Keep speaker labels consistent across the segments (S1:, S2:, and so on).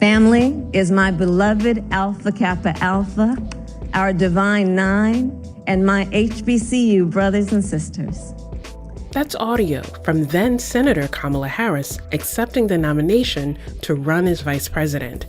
S1: Family is my beloved Alpha Kappa Alpha, our Divine Nine, and my HBCU brothers and sisters.
S2: That's audio from then Senator Kamala Harris accepting the nomination to run as vice president.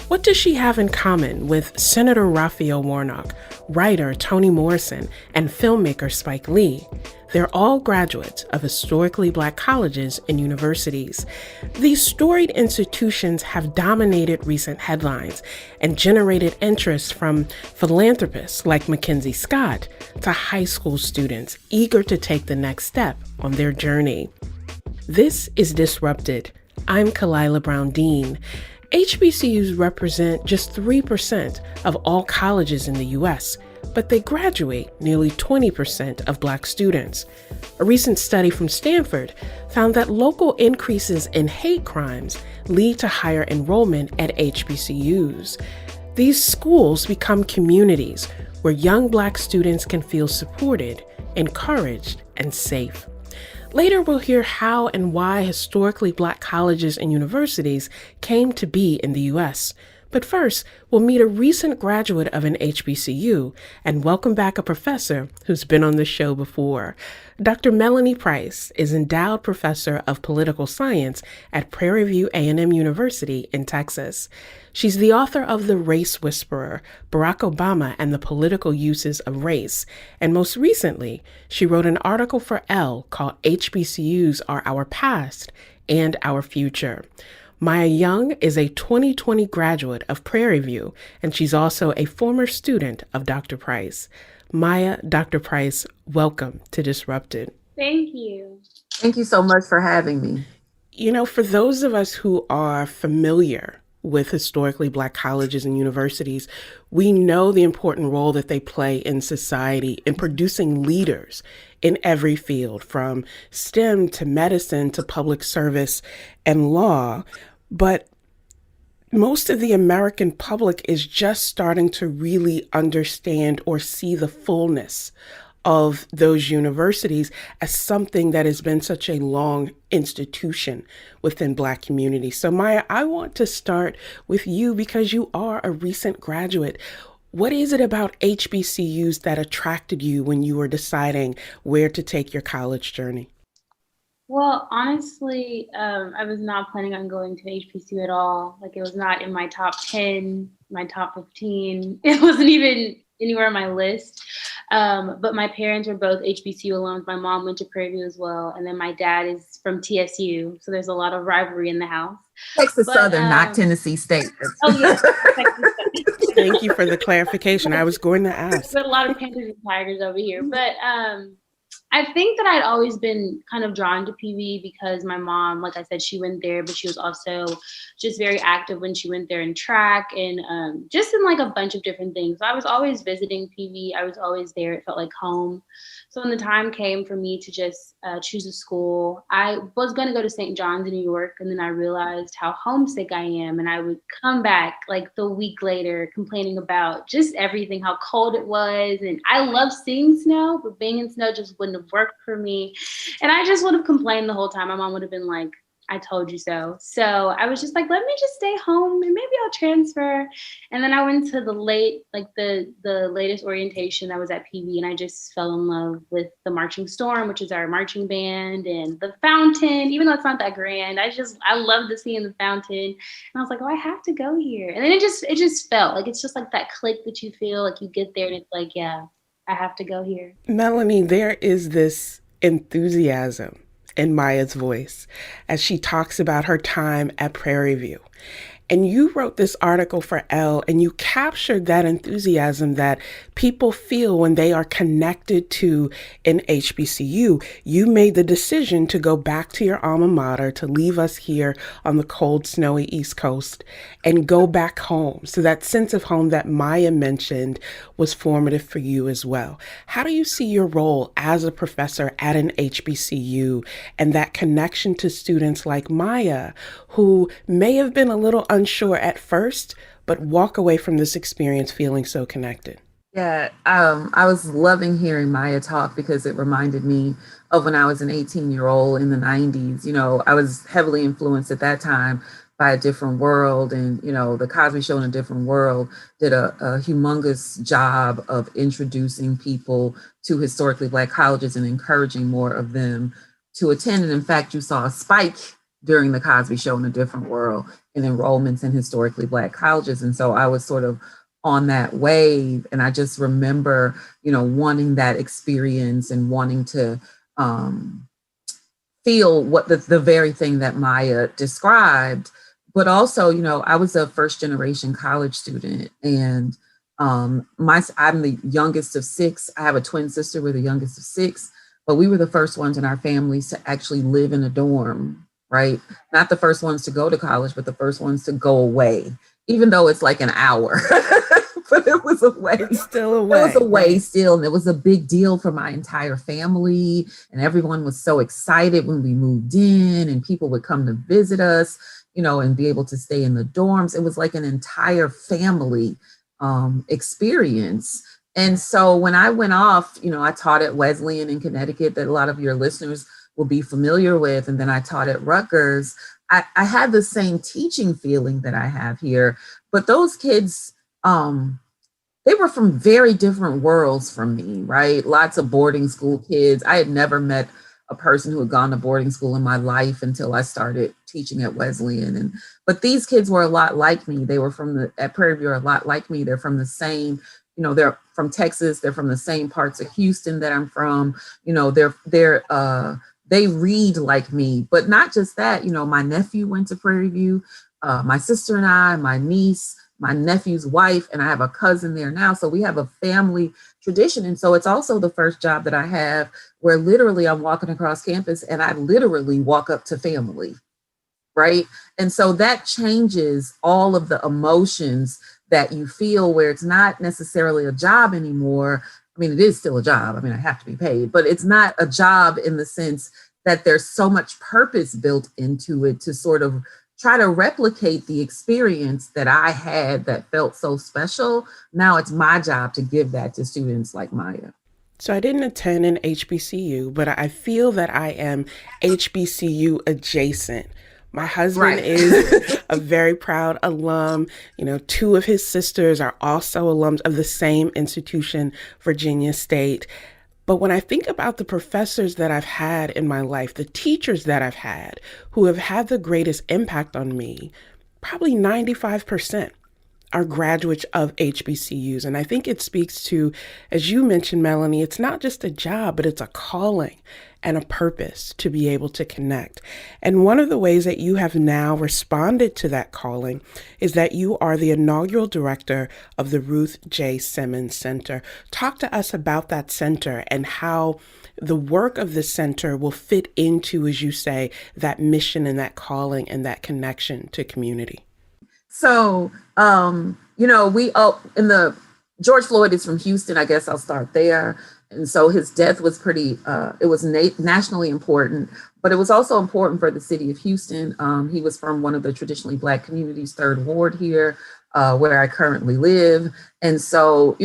S2: What does she have in common with Senator Raphael Warnock, writer Toni Morrison, and filmmaker Spike Lee? They're all graduates of historically Black colleges and universities. These storied institutions have dominated recent headlines and generated interest from philanthropists like Mackenzie Scott to high school students eager to take the next step on their journey. This is Disrupted. I'm Kalila Brown Dean. HBCUs represent just 3% of all colleges in the U.S., but they graduate nearly 20% of Black students. A recent study from Stanford found that local increases in hate crimes lead to higher enrollment at HBCUs. These schools become communities where young Black students can feel supported, encouraged, and safe. Later, we'll hear how and why historically Black colleges and universities came to be in the U.S. But first, we'll meet a recent graduate of an HBCU and welcome back a professor who's been on the show before. Dr. Melanie Price is endowed professor of political science at Prairie View A&M University in Texas. She's the author of The Race Whisperer, Barack Obama and the Political Uses of Race. And most recently, she wrote an article for Elle called HBCUs Are Our Past and Our Future. Maya Young is a 2020 graduate of Prairie View, and she's also a former student of Dr. Price. Maya, Dr. Price, welcome to Disrupted.
S3: Thank you.
S4: Thank you so much for having me.
S2: You know, for those of us who are familiar with historically Black colleges and universities, we know the important role that they play in society in producing leaders in every field, from STEM to medicine to public service and law. But most of the American public is just starting to really understand or see the fullness of those universities as something that has been such a long institution within Black communities. So Maya, I want to start with you because you are a recent graduate. What is it about HBCUs that attracted you when you were deciding where to take your college journey?
S3: Well, honestly, I was not planning on going to HBCU at all. Like, it was not in my top 10, my top 15. It wasn't even anywhere on my list. But my parents were both HBCU alums. My mom went to Prairie View as well. And then my dad is from TSU. So there's a lot of rivalry in the house.
S4: Texas Southern, not Tennessee State.
S3: Oh, yeah. Texas State.
S2: Thank you for the clarification. I was going to ask.
S3: There's a lot of Panthers and Tigers over here. But I think that I'd always been kind of drawn to PV because my mom, like I said, she went there, but she was also just very active when she went there in track and just in like a bunch of different things. So I was always visiting PV. I was always there. It felt like home. So when the time came for me to just choose a school, I was going to go to St. John's in New York. And then I realized how homesick I am. And I would come back like the week later complaining about just everything, how cold it was. And I love seeing snow, but being in snow just wouldn't have worked for me. And I just would have complained the whole time. My mom would have been like, I told you so. So I was just like, let me just stay home and maybe I'll transfer. And then I went to the latest orientation that was at PV, and I just fell in love with the Marching Storm, which is our marching band, and the fountain, even though it's not that grand. I love the scene in the fountain. And I was like, oh, I have to go here. And then it just felt like, it's just like that click that you feel like you get there and it's like, yeah, I have to go here.
S2: Melanie, there is this enthusiasm in Maya's voice as she talks about her time at Prairie View. And you wrote this article for Elle, and you captured that enthusiasm that people feel when they are connected to an HBCU. You made the decision to go back to your alma mater, to leave us here on the cold, snowy East Coast and go back home. So that sense of home that Maya mentioned was formative for you as well. How do you see your role as a professor at an HBCU and that connection to students like Maya, who may have been a little unsure at first, but walk away from this experience feeling so connected?
S4: Yeah, I was loving hearing Maya talk because it reminded me of when I was an 18-year-old in the 90s. You know, I was heavily influenced at that time by A Different World, and the Cosby Show in a Different World did a humongous job of introducing people to historically Black colleges and encouraging more of them to attend. And in fact, you saw a spike during the Cosby Show in a Different World in enrollments in historically Black colleges. And so I was sort of on that wave, and I just remember wanting that experience and wanting to feel what the very thing that Maya described. But also, I was a first generation college student, and I'm the youngest of 6. I have a twin sister. We're the youngest of 6, but we were the first ones in our families to actually live in a dorm, right? Not the first ones to go to college, but the first ones to go away, even though it's like an hour. But it was a way.
S2: It's still a way.
S4: It was a way still. And it was a big deal for my entire family. And everyone was so excited when we moved in, and people would come to visit us, and be able to stay in the dorms. It was like an entire family experience. And so when I went off, I taught at Wesleyan in Connecticut, that a lot of your listeners will be familiar with. And then I taught at Rutgers. I had the same teaching feeling that I have here, but those kids, they were from very different worlds from me, right? Lots of boarding school kids. I had never met a person who had gone to boarding school in my life until I started teaching at Wesleyan. But these kids were a lot like me. They were at Prairie View, are a lot like me. They're from the same, they're from Texas. They're from the same parts of Houston that I'm from. They read like me, but not just that. My nephew went to Prairie View. My sister and I, my niece, my nephew's wife, and I have a cousin there now. So we have a family tradition. And so it's also the first job that I have where literally I'm walking across campus and I literally walk up to family, right? And so that changes all of the emotions that you feel, where it's not necessarily a job anymore. I mean, it is still a job. I mean, I have to be paid, but it's not a job in the sense that there's so much purpose built into it to sort of try to replicate the experience that I had that felt so special. Now it's my job to give that to students like Maya.
S2: So I didn't attend an HBCU, but I feel that I am HBCU adjacent. My husband is a very proud alum. 2 of his sisters are also alums of the same institution, Virginia State. But when I think about the professors that I've had in my life, the teachers that I've had who have had the greatest impact on me, probably 95% are graduates of HBCUs. And I think it speaks to, as you mentioned, Melanie, it's not just a job, but it's a calling and a purpose to be able to connect. And one of the ways that you have now responded to that calling is that you are the inaugural director of the Ruth J. Simmons Center. Talk to us about that center and how the work of the center will fit into, as you say, that mission and that calling and that connection to community.
S4: So, George Floyd is from Houston. I guess I'll start there. And so his death was it was nationally important, but it was also important for the city of Houston. He was from one of the traditionally Black communities, 3rd Ward here, where I currently live. And so,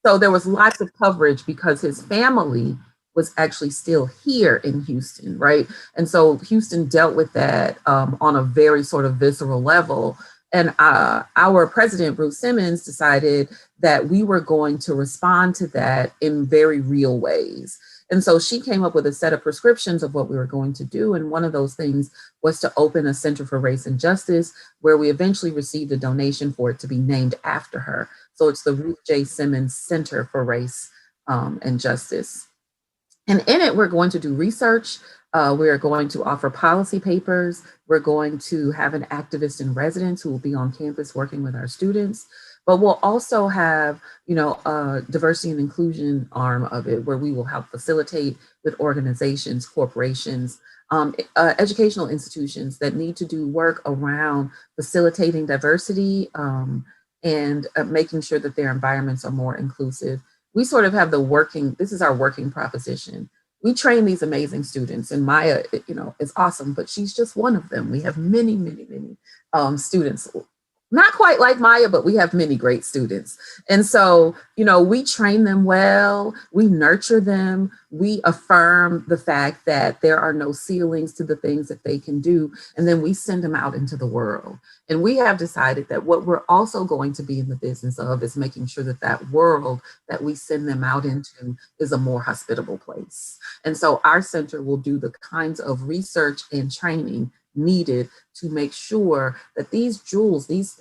S4: so there was lots of coverage because his family was actually still here in Houston, right? And so Houston dealt with that on a very sort of visceral level. And our president, Ruth Simmons, decided that we were going to respond to that in very real ways. And so she came up with a set of prescriptions of what we were going to do. And one of those things was to open a Center for Race and Justice, where we eventually received a donation for it to be named after her. So it's the Ruth J. Simmons Center for Race and Justice. And in it, we're going to do research. We're going to offer policy papers. We're going to have an activist in residence who will be on campus working with our students. But we'll also have, a diversity and inclusion arm of it, where we will help facilitate with organizations, corporations, educational institutions that need to do work around facilitating diversity and making sure that their environments are more inclusive. We sort of have this is our working proposition. We train these amazing students, and Maya, is awesome, but she's just one of them. We have many, many, many students not quite like Maya, but we have many great students. And so, we train them well, we nurture them, we affirm the fact that there are no ceilings to the things that they can do. And then we send them out into the world. And we have decided that what we're also going to be in the business of is making sure that that world that we send them out into is a more hospitable place. And so our center will do the kinds of research and training needed to make sure that these jewels, these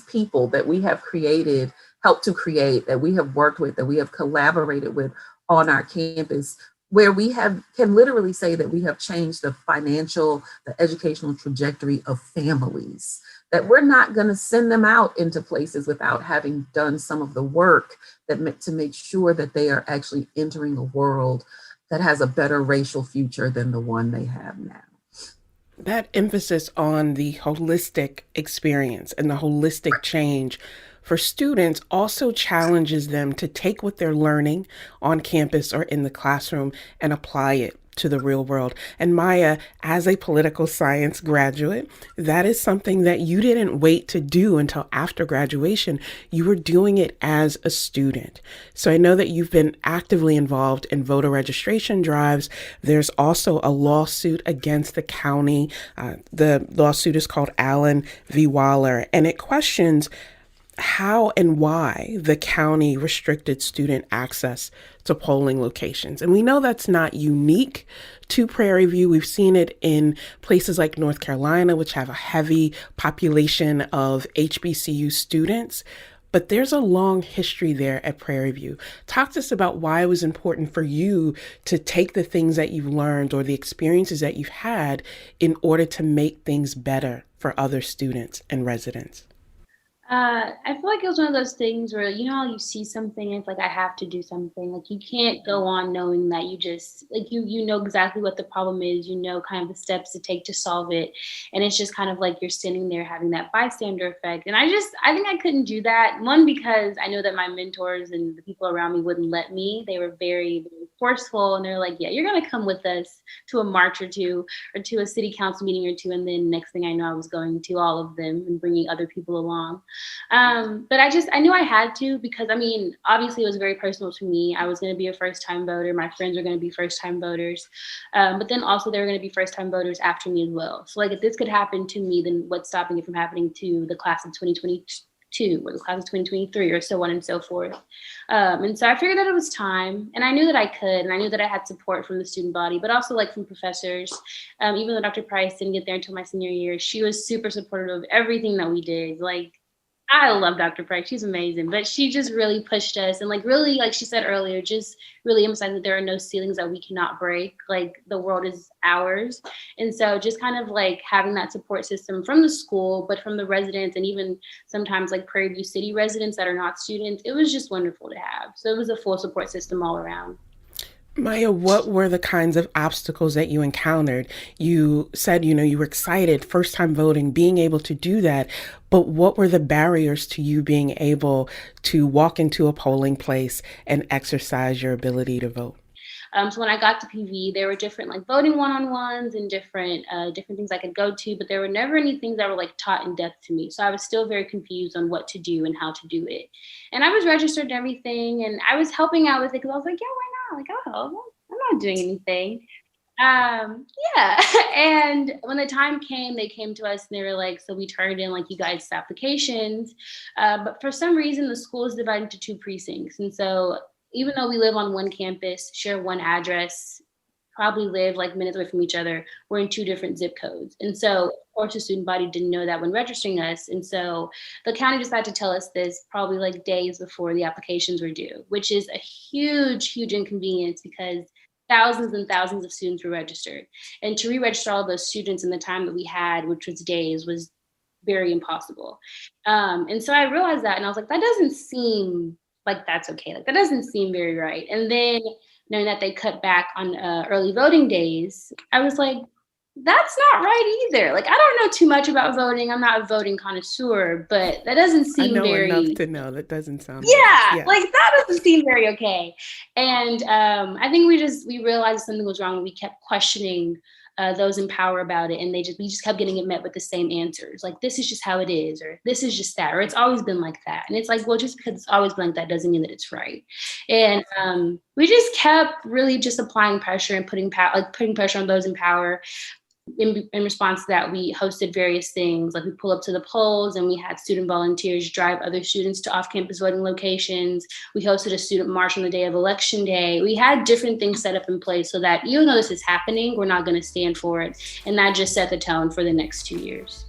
S4: people that we have created, helped to create, that we have worked with, that we have collaborated with on our campus, where we can literally say that we have changed the financial, the educational trajectory of families, that we're not going to send them out into places without having done some of the work to make sure that they are actually entering a world that has a better racial future than the one they have now.
S2: That emphasis on the holistic experience and the holistic change for students also challenges them to take what they're learning on campus or in the classroom and apply it to the real world. And Maya, as a political science graduate, that is something that you didn't wait to do until after graduation. You were doing it as a student. So I know that you've been actively involved in voter registration drives. There's also a lawsuit against the county. The lawsuit is called Allen v. Waller, and it questions how and why the county restricted student access to polling locations. And we know that's not unique to Prairie View. We've seen it in places like North Carolina, which have a heavy population of HBCU students. But there's a long history there at Prairie View. Talk to us about why it was important for you to take the things that you've learned or the experiences that you've had in order to make things better for other students and residents.
S3: I feel like it was one of those things where, how you see something and it's like, I have to do something. Like, you can't go on knowing that you just, like, you know exactly what the problem is, kind of the steps to take to solve it. And it's just kind of like you're sitting there having that bystander effect. And I think I couldn't do that. One, because I know that my mentors and the people around me wouldn't let me. They were very, very forceful, and they're like, yeah, you're going to come with us to a march or two, or to a city council meeting or two. And then next thing I know, I was going to all of them and bringing other people along. But I knew I had to, because obviously it was very personal to me. I was going to be a first-time voter. My friends were going to be first-time voters. But then also they were going to be first-time voters after me as well. So like, if this could happen to me, then what's stopping it from happening to the class of 2022 or the class of 2023 or so on and so forth. And so I figured that it was time, and I knew that I could, and I knew that I had support from the student body, but also like from professors. Even though Dr. Price didn't get there until my senior year, she was super supportive of everything that we did. Like, I love Dr. Price. She's amazing, but she just really pushed us, and really, like she said earlier, just really emphasized that there are no ceilings that we cannot break. Like, the world is ours. And so just kind of like having that support system from the school, but from the residents, and even sometimes like Prairie View City residents that are not students, it was just wonderful to have. So it was a full support system all around.
S2: Maya, what were the kinds of obstacles that you encountered? You said, you were excited, first time voting, being able to do that. But what were the barriers to you being able to walk into a polling place and exercise your ability to vote?
S3: So when I got to PV, there were different like voting one-on-ones and different things I could go to, but there were never any things that were like taught in depth to me. So I was still very confused on what to do and how to do it. And I was registered and everything, and I was helping out with it because I was like, yeah, why not? Like, I'll help. I'm not doing anything. Yeah. And when the time came, they came to us and they were like, so we turned in like you guys' applications. But for some reason, the school is divided into 2 precincts. And so even though we live on one campus, share one address, probably live like minutes away from each other, we're in 2 different zip codes. And so, of course, the student body didn't know that when registering us. And so the county decided to tell us this probably like days before the applications were due, which is a huge, huge inconvenience because thousands and thousands of students were registered. And to re-register all those students in the time that we had, which was days, was very impossible. And so I realized that, and I was like, that doesn't seem like that's okay. Like, that doesn't seem very right. And then knowing that they cut back on early voting days, I was like, that's not right either. Like, I don't know too much about voting. I'm not a voting connoisseur, but that doesn't seem very...
S2: I know enough to know that doesn't sound
S3: yeah, like that doesn't seem very okay. And I think we realized something was wrong when we kept questioning those in power about it, and we just kept getting it met with the same answers, like this is just how it is, or this is just that, or it's always been like that. And it's like, well, just because it's always been like that doesn't mean that it's right. And we just kept really just applying pressure and putting pressure on those in power. In response to that, we hosted various things, like we pull up to the polls and we had student volunteers drive other students to off-campus voting locations. We hosted a student march on the day of election day. We had different things set up in place so that even though this is happening, we're not going to stand for it. And that just set the tone for the next 2 years.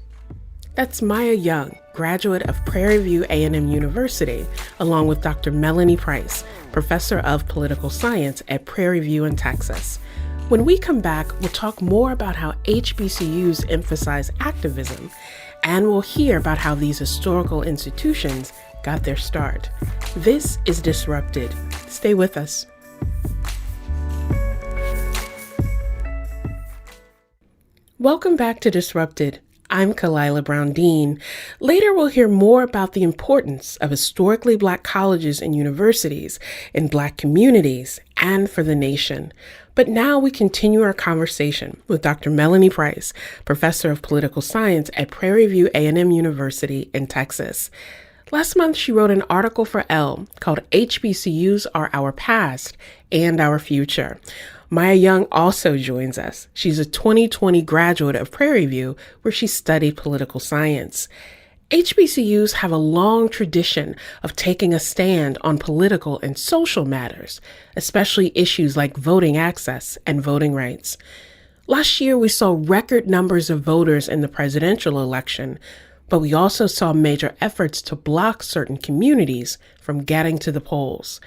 S2: That's Maya Young, graduate of Prairie View A&M University, along with Dr. Melanie Price, professor of political science at Prairie View in Texas. When we come back, we'll talk more about how HBCUs emphasize activism, and we'll hear about how these historical institutions got their start. This is Disrupted. Stay with us. Welcome back to Disrupted. I'm Kalila Brown-Dean. Later, we'll hear more about the importance of historically Black colleges and universities in Black communities and for the nation. But now we continue our conversation with Dr. Melanie Price, professor of political science at Prairie View A&M University in Texas. Last month, she wrote an article for Elle called HBCUs Are Our Past and Our Future. Maya Young also joins us. She's a 2020 graduate of Prairie View, where she studied political science. HBCUs have a long tradition of taking a stand on political and social matters, especially issues like voting access and voting rights. Last year, we saw record numbers of voters in the presidential election, but we also saw major efforts to block certain communities from getting to the polls.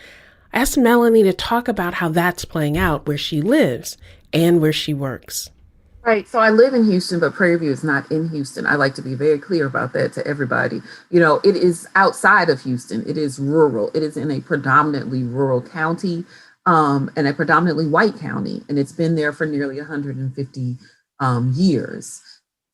S2: I asked Melanie to talk about how that's playing out where she lives and where she works.
S4: Right. So I live in Houston, but Prairie View is not in Houston. I like to be very clear about that to everybody. You know, it is outside of Houston. It is rural. It is in a predominantly rural county and a predominantly white county. And it's been there for nearly 150 years.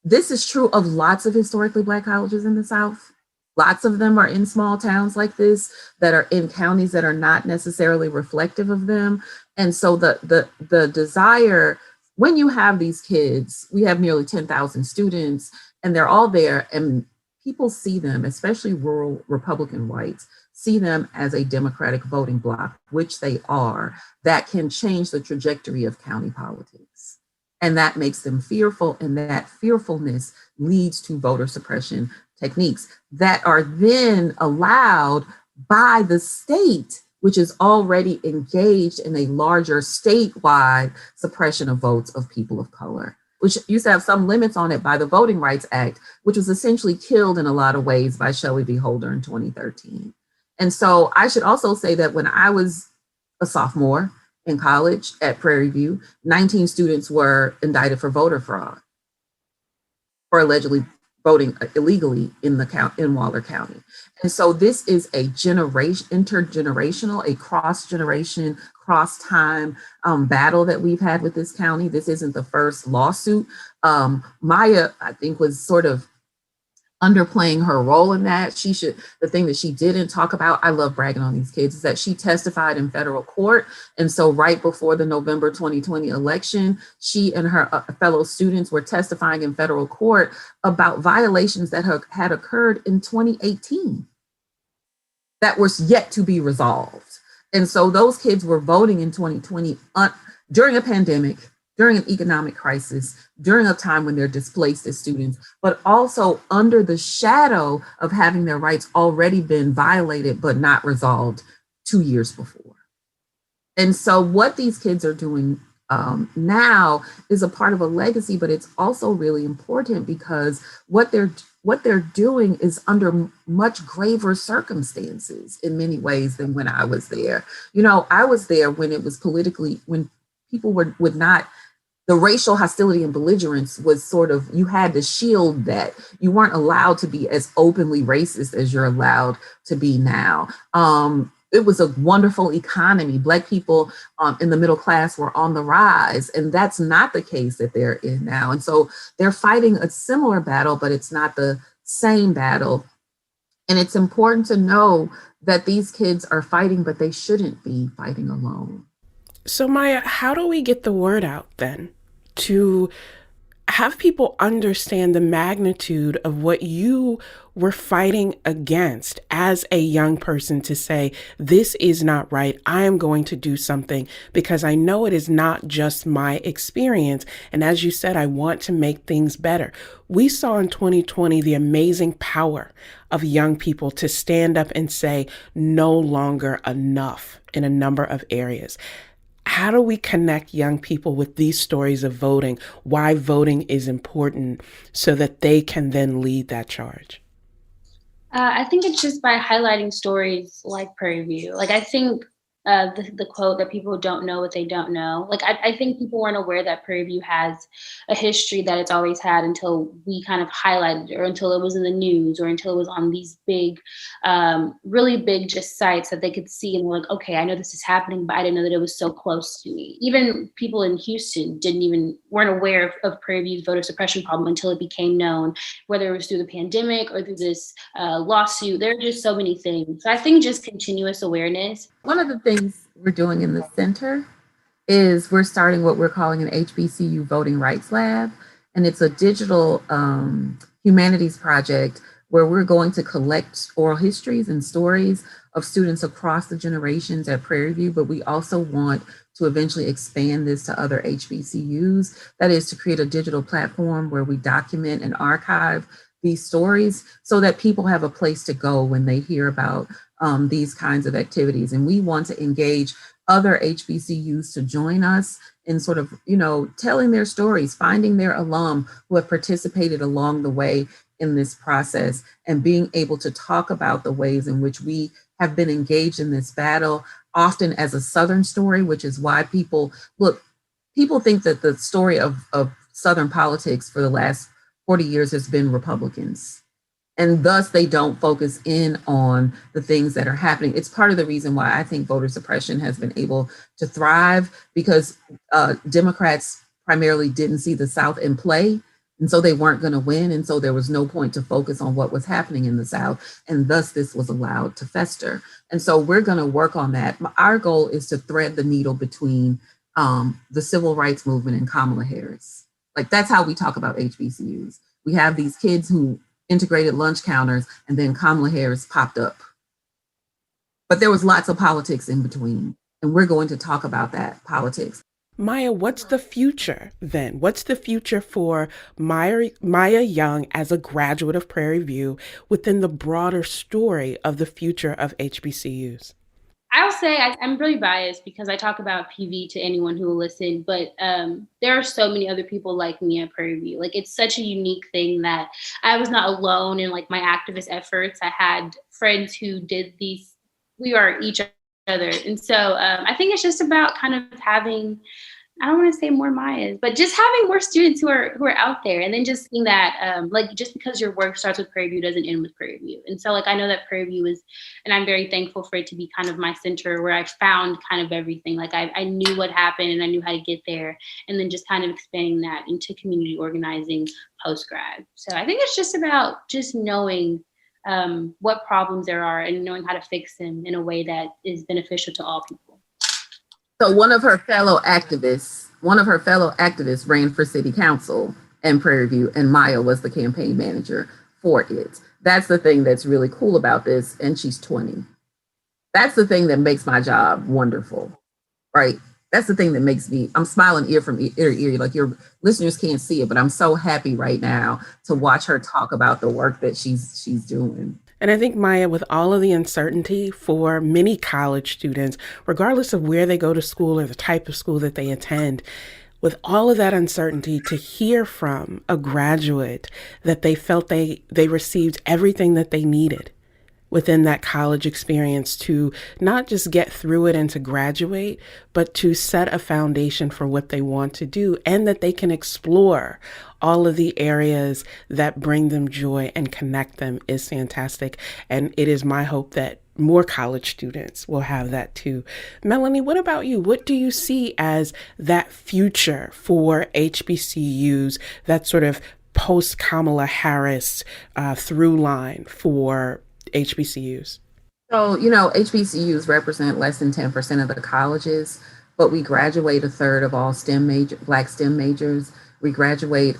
S4: This is true of lots of historically Black colleges in the South. Lots of them are in small towns like this that are in counties that are not necessarily reflective of them. And so the desire, when you have these kids, we have nearly 10,000 students and they're all there, and people see them, especially rural Republican whites, see them as a Democratic voting bloc, which they are, that can change the trajectory of county politics. And that makes them fearful, and that fearfulness leads to voter suppression techniques that are then allowed by the state, which is already engaged in a larger statewide suppression of votes of people of color, which used to have some limits on it by the Voting Rights Act, which was essentially killed in a lot of ways by Shelley v. Holder in 2013. And so I should also say that when I was a sophomore in college at Prairie View, 19 students were indicted for voter fraud for allegedly voting illegally in Waller County. And so this is a intergenerational, a cross-generation, cross-time battle that we've had with this county. This isn't the first lawsuit. Maya, I think, was sort of underplaying her role in that. The thing that she didn't talk about, I love bragging on these kids, is that she testified in federal court. And so right before the November 2020 election, she and her fellow students were testifying in federal court about violations that had occurred in 2018 that were yet to be resolved. And so those kids were voting in 2020 during a pandemic, during an economic crisis, during a time when they're displaced as students, but also under the shadow of having their rights already been violated but not resolved 2 years before. And so what these kids are doing now is a part of a legacy, but it's also really important because what they're doing is under much graver circumstances in many ways than when I was there. You know, I was there when it was when people would not. The racial hostility and belligerence was sort of, you had to shield that. You weren't allowed to be as openly racist as you're allowed to be now. It was a wonderful economy. Black people in the middle class were on the rise, and that's not the case that they're in now. And so they're fighting a similar battle, but it's not the same battle. And it's important to know that these kids are fighting, but they shouldn't be fighting alone.
S2: So Maya, how do we get the word out then? to have people understand the magnitude of what you were fighting against as a young person, to say, this is not right. I am going to do something because I know it is not just my experience. And as you said, I want to make things better. We saw in 2020 the amazing power of young people to stand up and say, no longer enough in a number of areas. How do we connect young people with these stories of voting, why voting is important, so that they can then lead that charge?
S3: I think it's just by highlighting stories like Prairie View. Like, I think the quote that people don't know what they don't know. Like, I think people weren't aware that Prairie View has a history that it's always had until we kind of highlighted it, or until it was in the news, or until it was on these big, really big just sites that they could see and were like, okay, I know this is happening, but I didn't know that it was so close to me. Even people in Houston weren't aware of Prairie View's voter suppression problem until it became known, whether it was through the pandemic or through this lawsuit. There are just so many things. So I think just continuous awareness.
S4: One of the things we're doing in the center is we're starting what we're calling an HBCU Voting Rights Lab. And it's a digital humanities project where we're going to collect oral histories and stories of students across the generations at Prairie View, but we also want to eventually expand this to other HBCUs. That is to create a digital platform where we document and archive these stories so that people have a place to go when they hear about these kinds of activities. And we want to engage other HBCUs to join us in sort of, telling their stories, finding their alum who have participated along the way in this process, and being able to talk about the ways in which we have been engaged in this battle, often as a Southern story, which is why people think that the story of Southern politics for the last 40 years has been Republicans. And thus they don't focus in on the things that are happening. It's part of the reason why I think voter suppression has been able to thrive, because Democrats primarily didn't see the South in play. And so they weren't going to win. And so there was no point to focus on what was happening in the South. And thus this was allowed to fester. And so we're going to work on that. Our goal is to thread the needle between the civil rights movement and Kamala Harris. Like, that's how we talk about HBCUs. We have these kids who integrated lunch counters, and then Kamala Harris popped up. But there was lots of politics in between. And we're going to talk about that politics.
S2: Maya, what's the future then? What's the future for Maya Young as a graduate of Prairie View within the broader story of the future of HBCUs?
S3: I'll say I'm really biased because I talk about PV to anyone who will listen, but there are so many other people like me at Prairie View. Like, it's such a unique thing that I was not alone in like my activist efforts. I had friends who did these. We are each other. And so I think it's just about kind of having, I don't want to say more Mayas, but just having more students who are out there, and then just seeing that, like, just because your work starts with Prairie View doesn't end with Prairie View. And so, like, I know that Prairie View is, and I'm very thankful for it to be kind of my center where I found kind of everything. Like, I knew what happened and I knew how to get there, and then just kind of expanding that into community organizing post-grad. So I think it's just about just knowing what problems there are and knowing how to fix them in a way that is beneficial to all people.
S4: So one of her fellow activists ran for city council in Prairie View, and Maya was the campaign manager for it. That's the thing that's really cool about this. And she's 20. That's the thing that makes my job wonderful, right? That's the thing that makes me, I'm smiling ear from ear to ear. Like, your listeners can't see it, but I'm so happy right now to watch her talk about the work that she's doing.
S2: And I think, Maya, with all of the uncertainty for many college students, regardless of where they go to school or the type of school that they attend, with all of that uncertainty, to hear from a graduate that they felt they received everything that they needed within that college experience to not just get through it and to graduate, but to set a foundation for what they want to do, and that they can explore all of the areas that bring them joy and connect them, is fantastic. And it is my hope that more college students will have that too. Melanie, what about you? What do you see as that future for HBCUs, that sort of post-Kamala Harris through line for HBCUs?
S4: So, HBCUs represent less than 10% of the colleges. but we graduate a third of all Black STEM majors. We graduate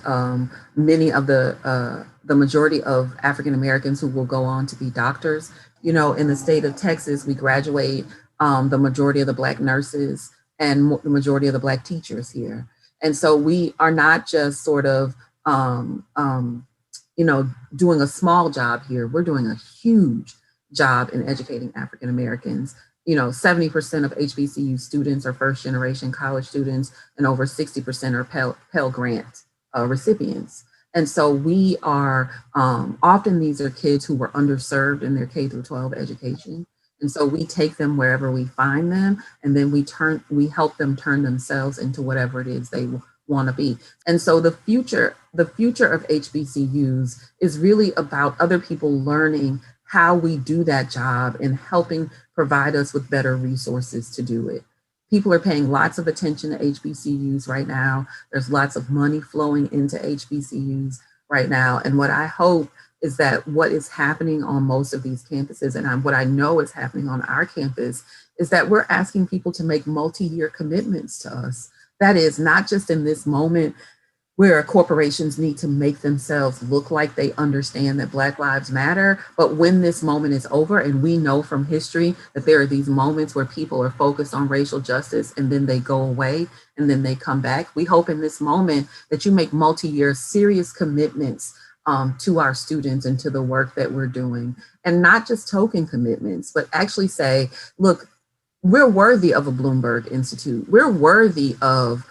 S4: many of the majority of African Americans who will go on to be doctors. You know, in the state of Texas, we graduate the majority of the Black nurses and the majority of the Black teachers here. And so we are not just sort of, doing a small job here. We're doing a huge job in educating African Americans. 70% of HBCU students are first generation college students, and over 60% are Pell Grant recipients. And so we are, often these are kids who were underserved in their K through 12 education. And so we take them wherever we find them, and then we help them turn themselves into whatever it is they want to be. And so the future of HBCUs is really about other people learning how we do that job and helping provide us with better resources to do it. People are paying lots of attention to HBCUs right now. There's lots of money flowing into HBCUs right now. And what I hope is that what is happening on most of these campuses, and what I know is happening on our campus, is that we're asking people to make multi-year commitments to us. That is not just in this moment where corporations need to make themselves look like they understand that Black lives matter, but when this moment is over, and we know from history that there are these moments where people are focused on racial justice and then they go away and then they come back. We hope in this moment that you make multi-year serious commitments to our students and to the work that we're doing, and not just token commitments, but actually say, look, we're worthy of a Bloomberg Institute. We're worthy of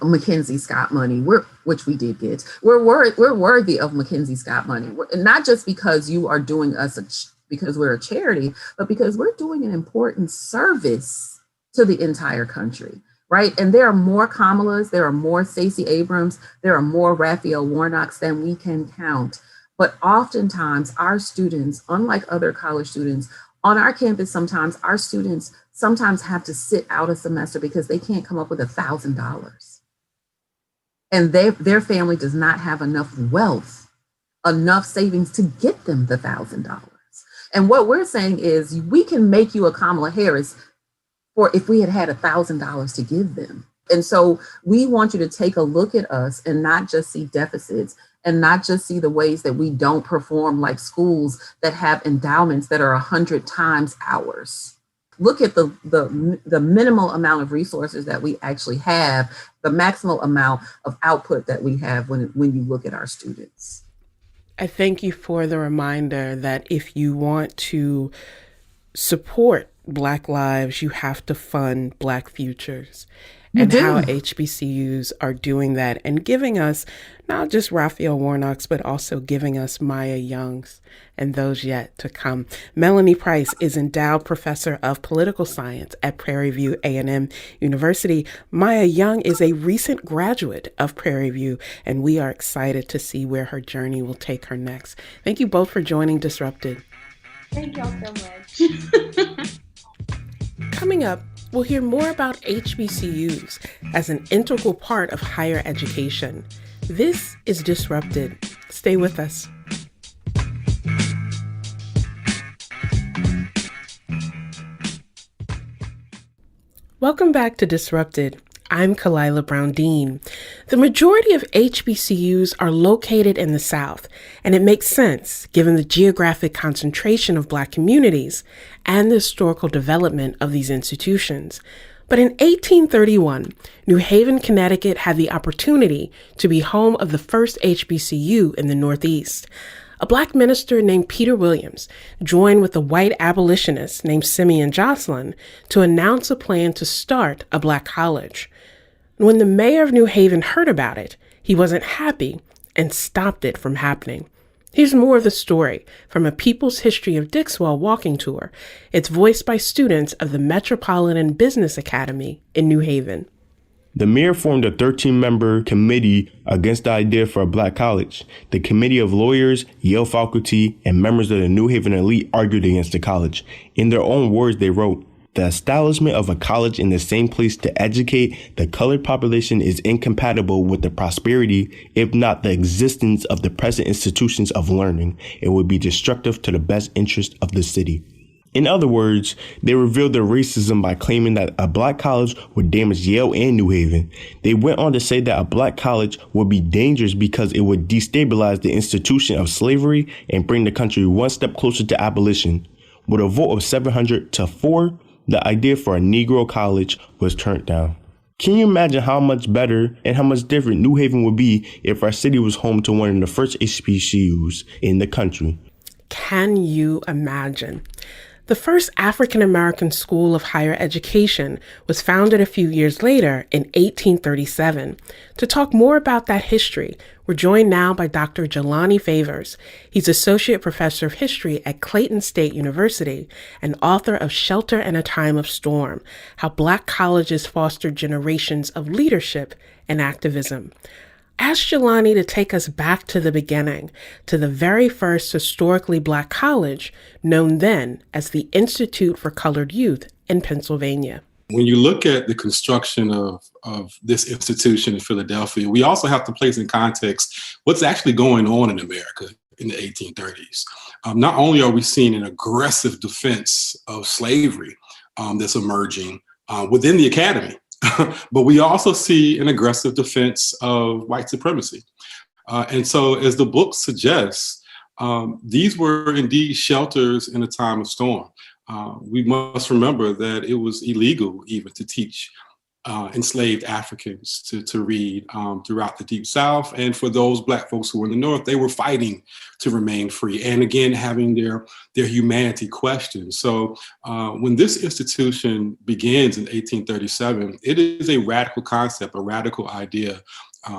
S4: Mackenzie Scott money, which we did get. We're worthy of Mackenzie Scott money, not just because you are doing us because we're a charity, but because we're doing an important service to the entire country, right? And there are more Kamalas, there are more Stacey Abrams, there are more Raphael Warnocks than we can count. But oftentimes our students, unlike other college students, on our campus, sometimes our students have to sit out a semester because they can't come up with $1,000. And their family does not have enough wealth, enough savings to get them the $1,000. And what we're saying is we can make you a Kamala Harris for if we had $1,000 to give them. And so we want you to take a look at us and not just see deficits, and not just see the ways that we don't perform like schools that have endowments that are 100 times ours. Look at the minimal amount of resources that we actually have, the maximal amount of output that we have when you look at our students.
S2: I thank you for the reminder that if you want to support Black lives, you have to fund Black futures. And how HBCUs are doing that and giving us not just Raphael Warnocks, but also giving us Maya Youngs and those yet to come. Melanie Price is endowed professor of political science at Prairie View A&M University. Maya Young is a recent graduate of Prairie View, and we are excited to see where her journey will take her next. Thank you both for joining Disrupted.
S3: Thank y'all so much.
S2: Coming up, we'll hear more about HBCUs as an integral part of higher education. This is Disrupted. Stay with us. Welcome back to Disrupted. I'm Kalila Brown-Dean. The majority of HBCUs are located in the South, and it makes sense given the geographic concentration of Black communities and the historical development of these institutions. But in 1831, New Haven, Connecticut had the opportunity to be home of the first HBCU in the Northeast. A Black minister named Peter Williams joined with a white abolitionist named Simeon Jocelyn to announce a plan to start a Black college. When the mayor of New Haven heard about it, he wasn't happy and stopped it from happening. Here's more of the story from a People's History of Dixwell walking tour. It's voiced by students of the Metropolitan Business Academy in New Haven.
S5: The mayor formed a 13-member committee against the idea for a Black college. The committee of lawyers, Yale faculty, and members of the New Haven elite argued against the college. In their own words, they wrote, "The establishment of a college in the same place to educate the colored population is incompatible with the prosperity, if not the existence, of the present institutions of learning. It would be destructive to the best interest of the city." In other words, they revealed their racism by claiming that a black college would damage Yale and New Haven. They went on to say that a black college would be dangerous because it would destabilize the institution of slavery and bring the country one step closer to abolition. With a vote of 700 to 4, the idea for a Negro college was turned down. Can you imagine how much better and how much different New Haven would be if our city was home to one of the first HBCUs in the country?
S2: Can you imagine? The first African-American school of higher education was founded a few years later in 1837. To talk more about that history, we're joined now by Dr. Jelani Favors. He's Associate Professor of History at Clayton State University and author of Shelter in a Time of Storm: How Black Colleges Fostered Generations of Leadership and Activism. Ask Jelani to take us back to the beginning, to the very first historically Black college, known then as the Institute for Colored Youth in Pennsylvania.
S6: When you look at the construction of this institution in Philadelphia, we also have to place in context what's actually going on in America in the 1830s. Not only are we seeing an aggressive defense of slavery that's emerging within the academy, but we also see an aggressive defense of white supremacy. And so, as the book suggests, these were indeed shelters in a time of storm. We must remember that it was illegal even to teach enslaved Africans to read throughout the Deep South. And for those Black folks who were in the North, they were fighting to remain free and again having their humanity questioned. So when this institution begins in 1837, it is a radical concept, a radical idea.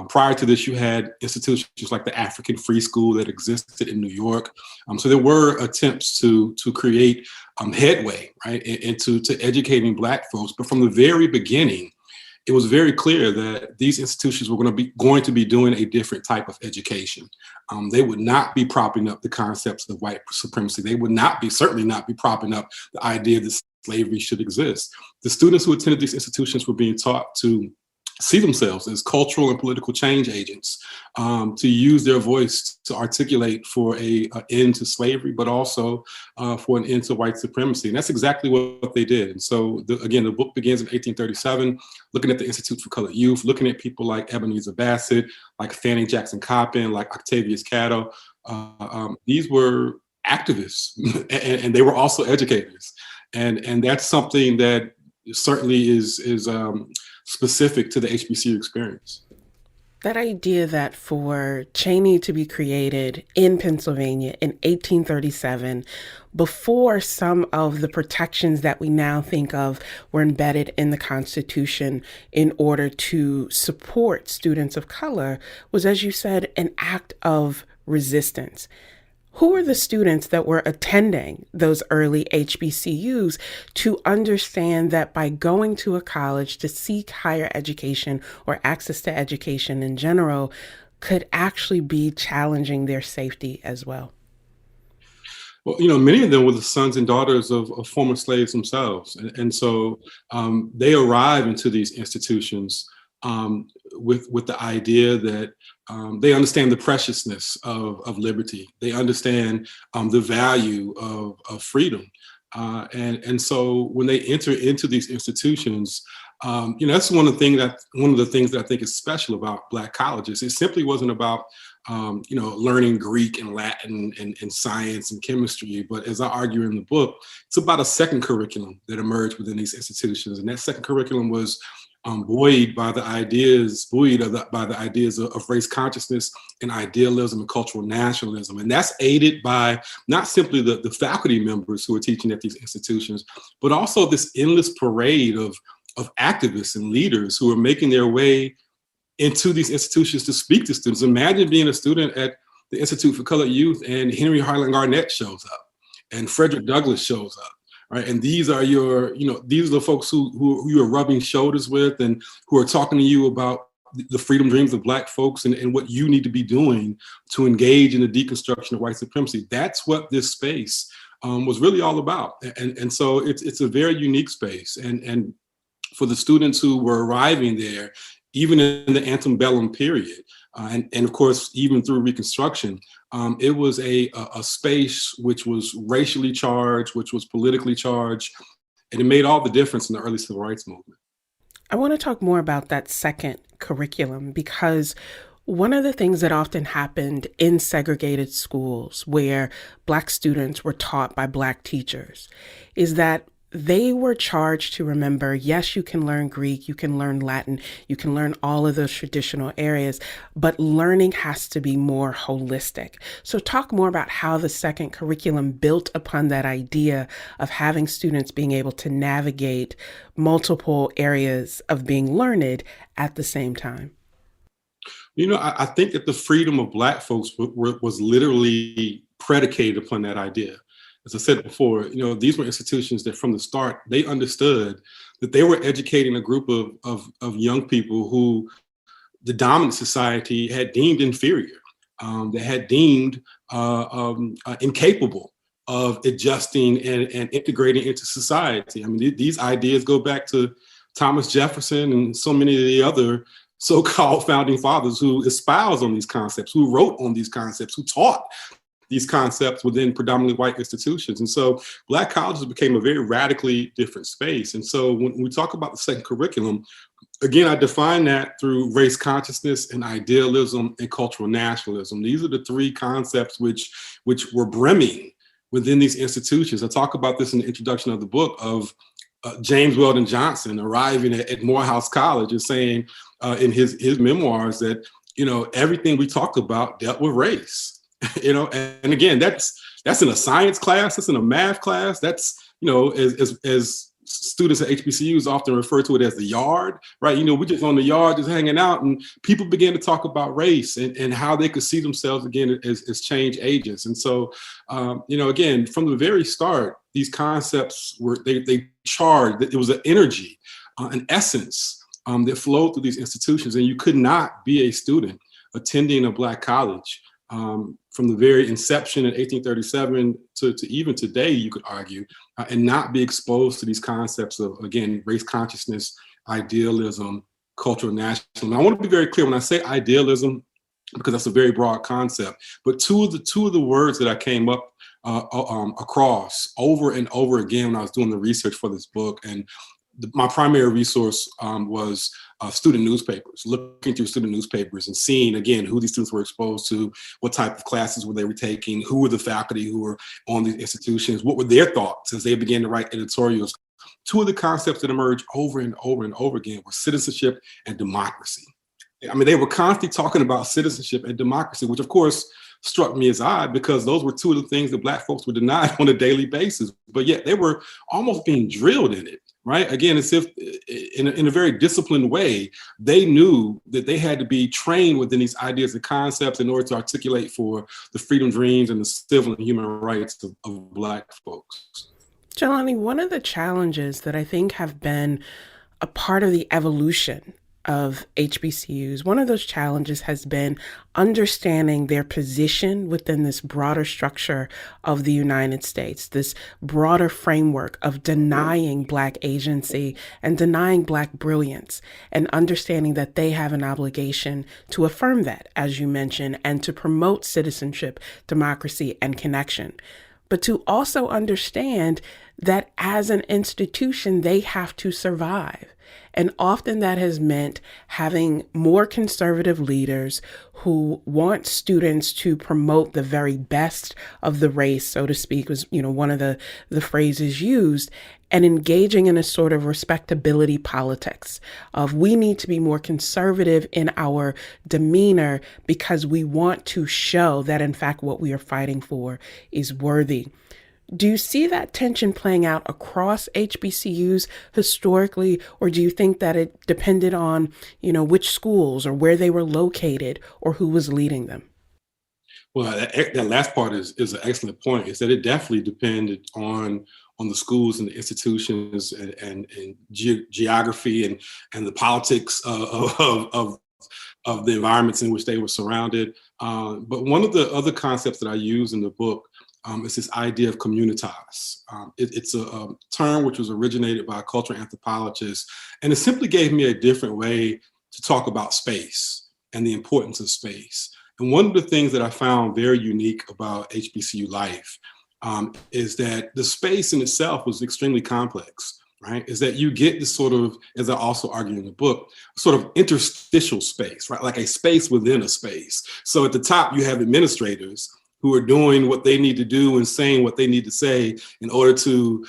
S6: Prior to this, you had institutions like the African Free School that existed in New York. So there were attempts to create headway, right, into educating Black folks. But from the very beginning, it was very clear that these institutions were going to be doing a different type of education. They would not be propping up the concepts of white supremacy. They would certainly not be propping up the idea that slavery should exist. The students who attended these institutions were being taught to see themselves as cultural and political change agents, to use their voice to articulate for an end to slavery, but also for an end to white supremacy. And that's exactly what they did. And so, again, the book begins in 1837, looking at the Institute for Colored Youth, looking at people like Ebenezer Bassett, like Fanning Jackson Coppin, like Octavius Catto. These were activists, and they were also educators. And that's something that certainly is specific to the HBCU experience.
S2: That idea that for Cheney to be created in Pennsylvania in 1837, before some of the protections that we now think of were embedded in the Constitution in order to support students of color, was, as you said, an act of resistance. Who are the students that were attending those early HBCUs to understand that by going to a college to seek higher education or access to education in general could actually be challenging their safety as well?
S6: Well, many of them were the sons and daughters of former slaves themselves. And so they arrive into these institutions with the idea that they understand the preciousness of liberty. They understand the value of freedom. And so when they enter into these institutions, that's one of the things that I think is special about Black colleges. It simply wasn't about learning Greek and Latin and science and chemistry, but as I argue in the book, it's about a second curriculum that emerged within these institutions. And that second curriculum was buoyed by the ideas of race consciousness and idealism and cultural nationalism. And that's aided by not simply the faculty members who are teaching at these institutions, but also this endless parade of activists and leaders who are making their way into these institutions to speak to students. Imagine being a student at the Institute for Colored Youth and Henry Highland Garnett shows up and Frederick Douglass shows up. Right. And these are these are the folks who you're rubbing shoulders with and who are talking to you about the freedom dreams of Black folks and what you need to be doing to engage in the deconstruction of white supremacy. That's what this space was really all about. And so it's a very unique space. And for the students who were arriving there, even in the antebellum period. And of course, even through Reconstruction, it was a space which was racially charged, which was politically charged, and it made all the difference in the early civil rights movement.
S2: I want to talk more about that second curriculum because one of the things that often happened in segregated schools where Black students were taught by Black teachers is that they were charged to remember, yes, you can learn Greek, you can learn Latin, you can learn all of those traditional areas, but learning has to be more holistic. So talk more about how the second curriculum built upon that idea of having students being able to navigate multiple areas of being learned at the same time.
S6: You know, I think that the freedom of Black folks was literally predicated upon that idea. As I said before, you know, these were institutions that from the start, they understood that they were educating a group of young people who the dominant society had deemed inferior, that had deemed incapable of adjusting and integrating into society. I mean, these ideas go back to Thomas Jefferson and so many of the other so-called founding fathers who espoused on these concepts, who wrote on these concepts, who taught these concepts within predominantly white institutions. And so Black colleges became a very radically different space. And so when we talk about the second curriculum, again, I define that through race consciousness and idealism and cultural nationalism. These are the three concepts which were brimming within these institutions. I talk about this in the introduction of the book of James Weldon Johnson arriving at Morehouse College and saying in his memoirs that, you know, everything we talked about dealt with race. You know, and again, that's in a science class, that's in a math class, that's, you know, as students at HBCUs often refer to it as the yard, right? You know, we're just on the yard, just hanging out, and people began to talk about race and how they could see themselves again as change agents. And so, you know, again, from the very start, these concepts were, they charged, that it was an energy, an essence that flowed through these institutions, and you could not be a student attending a Black college from the very inception in 1837 to even today, you could argue, and not be exposed to these concepts of, again, race consciousness, idealism, cultural nationalism. I want to be very clear when I say idealism, because that's a very broad concept, but two of the words that I came up across over and over again when I was doing the research for this book, and my primary resource was student newspapers, looking through student newspapers and seeing, again, who these students were exposed to, what type of classes they were taking, who were the faculty who were on these institutions, what were their thoughts as they began to write editorials. Two of the concepts that emerged over and over and over again were citizenship and democracy. I mean, they were constantly talking about citizenship and democracy, which of course struck me as odd because those were two of the things that Black folks were denied on a daily basis, but yet they were almost being drilled in it. Right? Again, as if in a very disciplined way, they knew that they had to be trained within these ideas and concepts in order to articulate for the freedom dreams and the civil and human rights of Black folks.
S2: Jelani, one of the challenges that I think have been a part of the evolution of HBCUs, one of those challenges has been understanding their position within this broader structure of the United States, this broader framework of denying Black agency and denying Black brilliance, and understanding that they have an obligation to affirm that, as you mentioned, and to promote citizenship, democracy, and connection. But to also understand that as an institution, they have to survive. And often that has meant having more conservative leaders who want students to promote the very best of the race, so to speak, was, you know, one of the phrases used, and engaging in a sort of respectability politics of we need to be more conservative in our demeanor because we want to show that, in fact, what we are fighting for is worthy. Do you see that tension playing out across HBCUs historically, or do you think that it depended on, you know, which schools or where they were located or who was leading them?
S6: Well, that last part is an excellent point, is that it definitely depended on the schools and the institutions and geography and the politics of the environments in which they were surrounded. But one of the other concepts that I use in the book is this idea of communitas. It's a term which was originated by a cultural anthropologist, and it simply gave me a different way to talk about space and the importance of space. And one of the things that I found very unique about HBCU life is that the space in itself was extremely complex, right? Is that you get this sort of, as I also argue in the book, sort of interstitial space, right? Like a space within a space. So at the top, you have administrators who are doing what they need to do and saying what they need to say in order to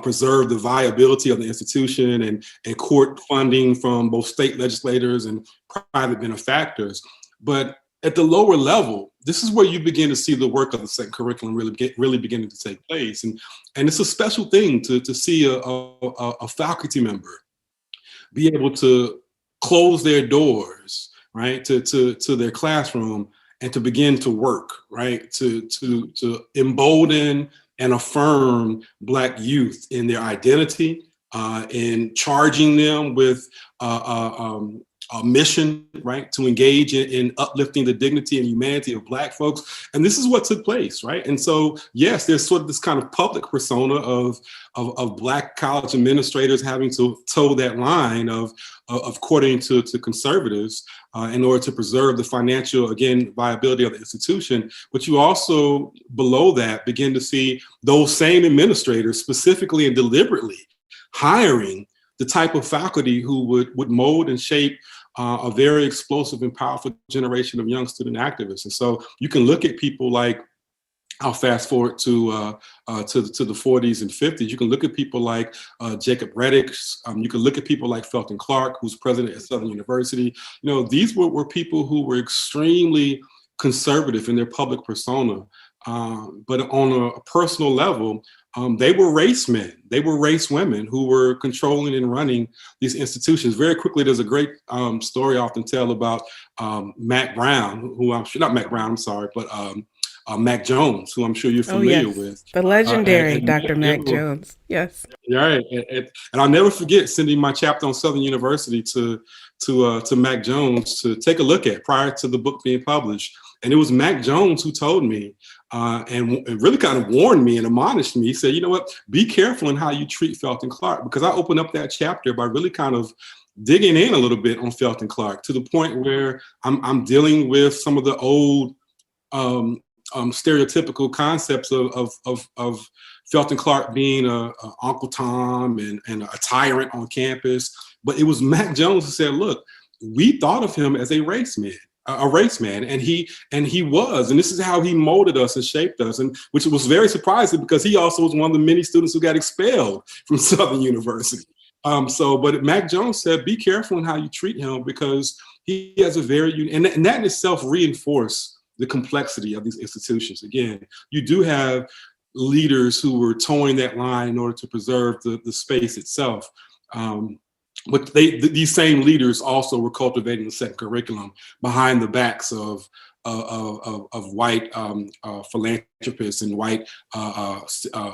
S6: preserve the viability of the institution and court funding from both state legislators and private benefactors. But at the lower level, this is where you begin to see the work of the second curriculum really beginning to take place. And it's a special thing to see a faculty member be able to close their doors, right, to their classroom and to begin to work, right, to embolden and affirm Black youth in their identity, in charging them with a mission, right, to engage in uplifting the dignity and humanity of Black folks. And this is what took place, right? And so, yes, there's sort of this kind of public persona of Black college administrators having to toe that line of courting to conservatives in order to preserve the financial, again, viability of the institution. But you also, below that, begin to see those same administrators specifically and deliberately hiring the type of faculty who would mold and shape a very explosive and powerful generation of young student activists. And so you can look at people like, I'll fast forward to the 40s and 50s. You can look at people like Jacob Reddick. You can look at people like Felton Clark, who's president at Southern University. You know, these were people who were extremely conservative in their public persona. But on a personal level, they were race men. They were race women who were controlling and running these institutions. Very quickly, there's a great story I often tell about Mac Brown, who I'm sure, not Mac Brown, I'm sorry, but Mac Jones, who I'm sure you're familiar with.
S2: The legendary Dr. Mac Jones. Yes.
S6: Right. And I'll never forget sending my chapter on Southern University to Mac Jones to take a look at prior to the book being published. And it was Mac Jones who told me and really kind of warned me and admonished me. He said, you know what, be careful in how you treat Felton Clark, because I opened up that chapter by really kind of digging in a little bit on Felton Clark to the point where I'm dealing with some of the old stereotypical concepts of Felton Clark being a Uncle Tom and a tyrant on campus. But it was Mac Jones who said, look, we thought of him as a race man, and he was, and this is how he molded us and shaped us, and which was very surprising because he also was one of the many students who got expelled from Southern University. But Mac Jones said, be careful in how you treat him because he has a very, and that in itself reinforced the complexity of these institutions. Again, you do have leaders who were towing that line in order to preserve the space itself. But these same leaders also were cultivating the second curriculum behind the backs of white philanthropists and white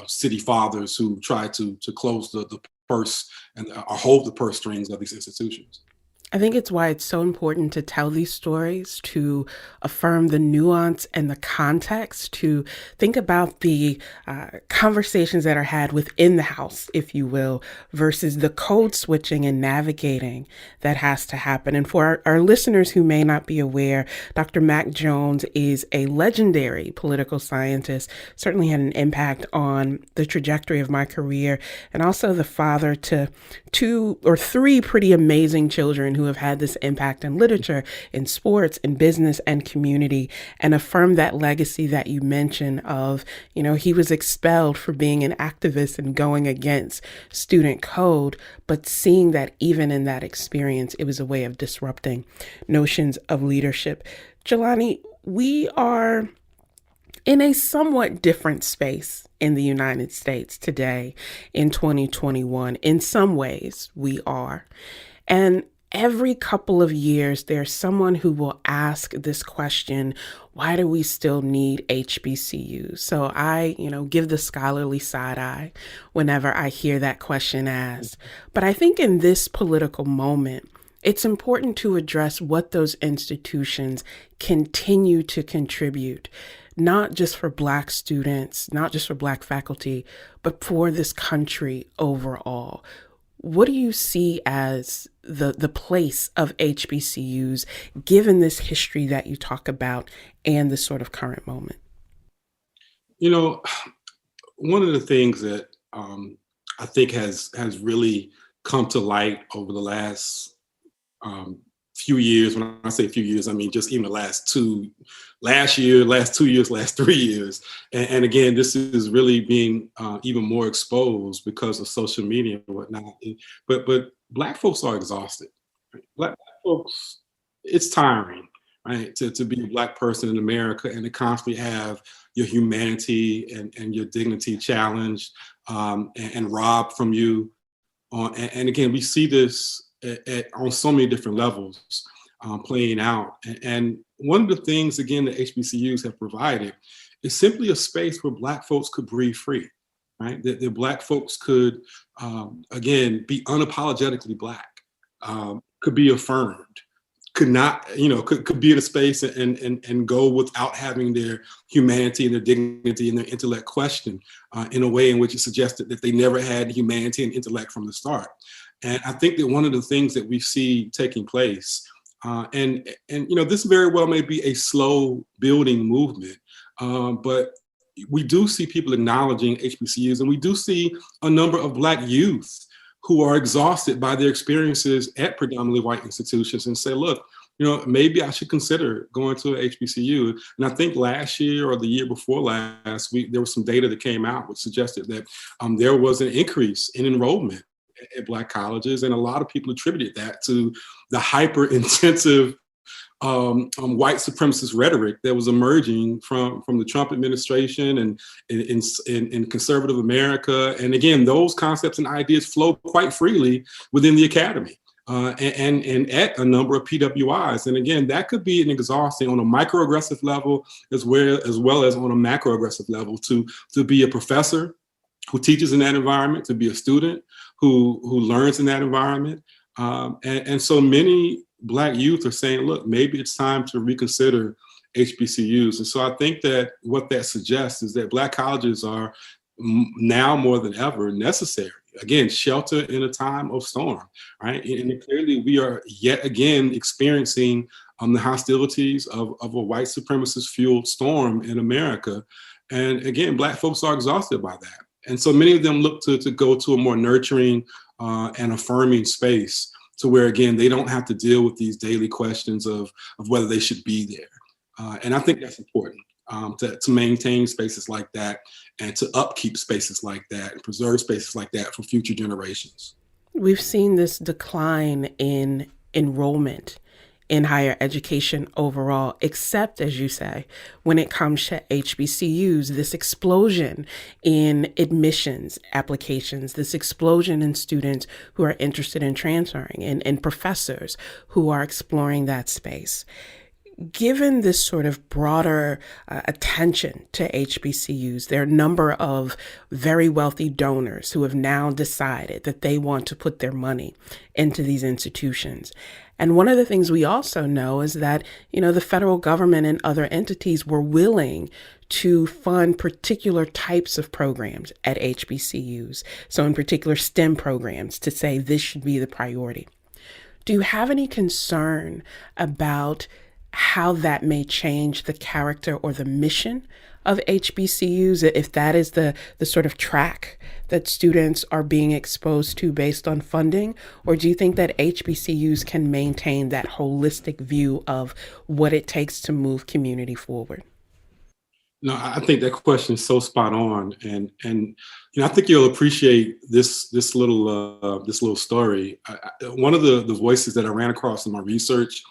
S6: city fathers who tried to close the purse and hold the purse strings of these institutions.
S2: I think it's why it's so important to tell these stories, to affirm the nuance and the context, to think about the conversations that are had within the house, if you will, versus the code switching and navigating that has to happen. And for our listeners who may not be aware, Dr. Mac Jones is a legendary political scientist, certainly had an impact on the trajectory of my career, and also the father to 2 or 3 pretty amazing children who have had this impact in literature, in sports, in business, and community, and affirm that legacy that you mentioned of, you know, he was expelled for being an activist and going against student code, but seeing that even in that experience, it was a way of disrupting notions of leadership. Jelani, we are in a somewhat different space in the United States today in 2021. In some ways, we are. And every couple of years, there's someone who will ask this question, why do we still need HBCUs? So I, give the scholarly side eye whenever I hear that question asked. But I think in this political moment, it's important to address what those institutions continue to contribute, not just for Black students, not just for Black faculty, but for this country overall. What do you see as the place of HBCUs, given this history that you talk about and the sort of current moment?
S6: You know, one of the things that I think has really come to light over the last few years. When I say few years, I mean just even the last 2 years, last 3 years. And again, this is really being even more exposed because of social media and whatnot. But Black folks are exhausted. Right? Black folks, it's tiring, right? To be a Black person in America and to constantly have your humanity and your dignity challenged and robbed from you. And again, we see this on so many different levels playing out. And one of the things, again, that HBCUs have provided is simply a space where Black folks could breathe free, right? That Black folks could, again, be unapologetically Black, could be affirmed, could not, could be in a space and go without having their humanity and their dignity and their intellect questioned in a way in which it suggested that they never had humanity and intellect from the start. And I think that one of the things that we see taking place, and this very well may be a slow building movement, but we do see people acknowledging HBCUs, and we do see a number of Black youth who are exhausted by their experiences at predominantly white institutions and say, look, maybe I should consider going to an HBCU. And I think last year or the year before last, there was some data that came out which suggested that there was an increase in enrollment at Black colleges. And a lot of people attributed that to the hyper intensive white supremacist rhetoric that was emerging from the Trump administration and in conservative America. And again, those concepts and ideas flow quite freely within the academy and at a number of PWIs. And again, that could be an exhausting on a microaggressive level as well as on a macroaggressive level to be a professor who teaches in that environment, to be a student who learns in that environment. And so many Black youth are saying, look, maybe it's time to reconsider HBCUs. And so I think that what that suggests is that Black colleges are now more than ever necessary. Again, shelter in a time of storm, right? And clearly we are yet again experiencing the hostilities of a white supremacist fueled storm in America. And again, Black folks are exhausted by that. And so many of them look to go to a more nurturing and affirming space to where, again, they don't have to deal with these daily questions of whether they should be there. And I think that's important to maintain spaces like that and to upkeep spaces like that and preserve spaces like that for future generations.
S2: We've seen this decline in enrollment in higher education overall, except, as you say, when it comes to HBCUs, this explosion in admissions applications, this explosion in students who are interested in transferring and professors who are exploring that space. Given this sort of broader attention to HBCUs, there are a number of very wealthy donors who have now decided that they want to put their money into these institutions. And one of the things we also know is that, the federal government and other entities were willing to fund particular types of programs at HBCUs. So in particular, STEM programs, to say this should be the priority. Do you have any concern about how that may change the character or the mission of HBCUs, if that is the sort of track that students are being exposed to based on funding? Or do you think that HBCUs can maintain that holistic view of what it takes to move community forward?
S6: No, I think that question is so spot on, and I think you'll appreciate this little story. One of the voices that I ran across in my research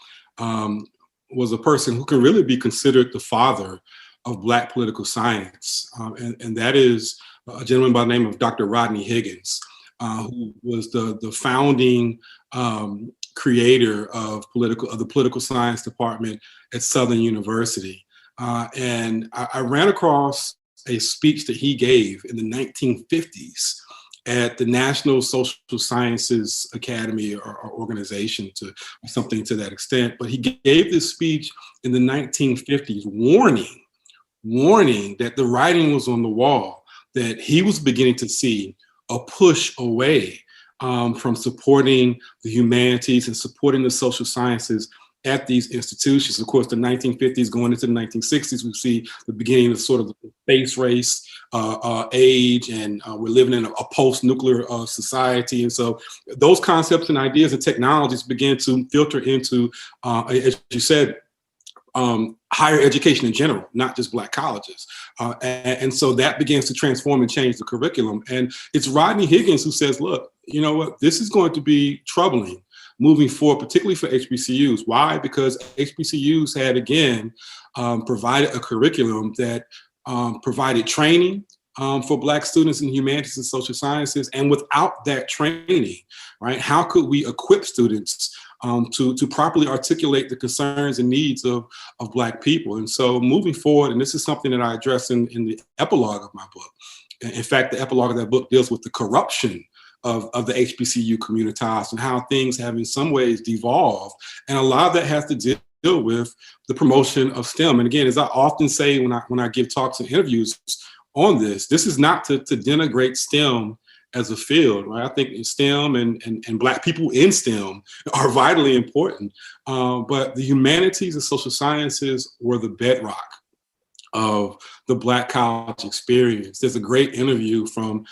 S6: was a person who can really be considered the father of Black political science. And that is a gentleman by the name of Dr. Rodney Higgins, who was the founding creator of the political science department at Southern University. And I ran across a speech that he gave in the 1950s at the National Social Sciences Academy or organization or something to that extent. But he gave this speech in the 1950s warning that the writing was on the wall, that he was beginning to see a push away from supporting the humanities and supporting the social sciences at these institutions. Of course, the 1950s going into the 1960s, we see the beginning of sort of the space race age, and we're living in a post-nuclear society. And so those concepts and ideas and technologies began to filter into, as you said, higher education in general, not just Black colleges. And so that begins to transform and change the curriculum. And it's Rodney Higgins who says, look, you know what, this is going to be troubling moving forward, particularly for HBCUs. Why? Because HBCUs had, again, provided a curriculum that provided training for Black students in humanities and social sciences. And without that training, right, how could we equip students to properly articulate the concerns and needs of Black people? And so moving forward, and this is something that I address in the epilogue of my book. In fact, the epilogue of that book deals with the corruption of the HBCU communitas and how things have in some ways devolved. And a lot of that has to deal with the promotion of STEM. And again, as I often say when I give talks and interviews on this is not to denigrate STEM as a field, right? I think STEM and Black people in STEM are vitally important. But the humanities and social sciences were the bedrock of the Black college experience. There's a great interview from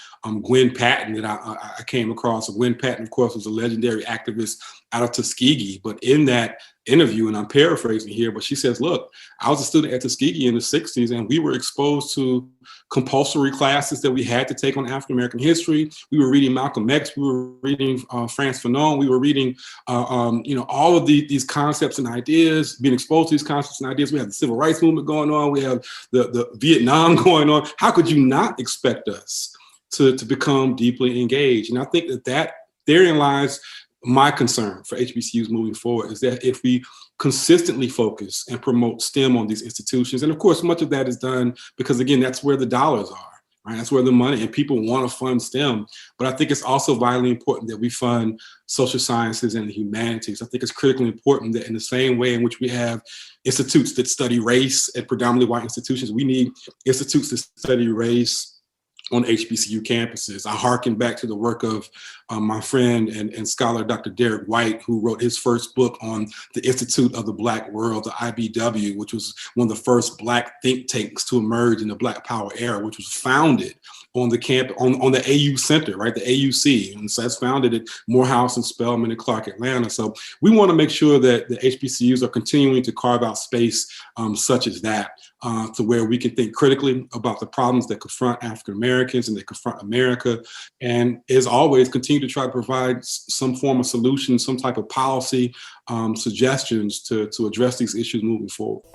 S6: Gwen Patton that I came across. Gwen Patton, of course, was a legendary activist out of Tuskegee. But in that interview, and I'm paraphrasing here, but she says, look, I was a student at Tuskegee in the 60s, and we were exposed to compulsory classes that we had to take on African-American history. We were reading Malcolm X, we were reading Frantz Fanon, we were reading all of these concepts and ideas, being exposed to these concepts and ideas. We have the civil rights movement going on, we have the Vietnam going on. How could you not expect us to become deeply engaged? And I think that therein lies my concern for HBCUs moving forward, is that if we consistently focus and promote STEM on these institutions, and of course, much of that is done because, again, that's where the dollars are, right? That's where the money, and people want to fund STEM. But I think it's also vitally important that we fund social sciences and the humanities. I think it's critically important that in the same way in which we have institutes that study race at predominantly white institutions, we need institutes that study race on HBCU campuses. I hearken back to the work of my friend and scholar, Dr. Derek White, who wrote his first book on the Institute of the Black World, the IBW, which was one of the first Black think tanks to emerge in the Black Power era, which was founded on the camp, on the AU Center, right, the AUC. And so that's founded at Morehouse and Spelman and Clark, Atlanta. So we want to make sure that the HBCUs are continuing to carve out space such as that, to where we can think critically about the problems that confront African Americans and that confront America. And as always, continue to try to provide some form of solution, some type of policy suggestions to address these issues moving forward.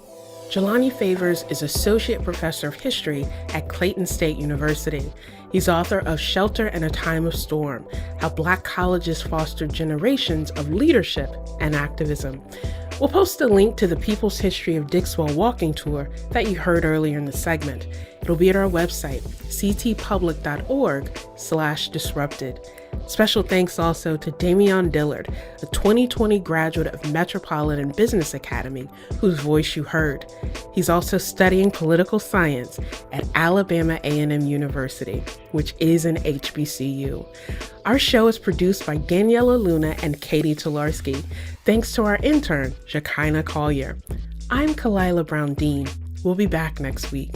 S2: Jelani Favors is Associate Professor of History at Clayton State University. He's author of Shelter in a Time of Storm: How Black Colleges Fostered Generations of Leadership and Activism. We'll post a link to the People's History of Dixwell walking tour that you heard earlier in the segment. It'll be at our website, ctpublic.org/disrupted. Special thanks also to Damian Dillard, a 2020 graduate of Metropolitan Business Academy, whose voice you heard. He's also studying political science at Alabama A&M University, which is an HBCU. Our show is produced by Daniela Luna and Katie Tolarski. Thanks to our intern, Shekinah Collier. I'm Kalila Brown-Dean. We'll be back next week.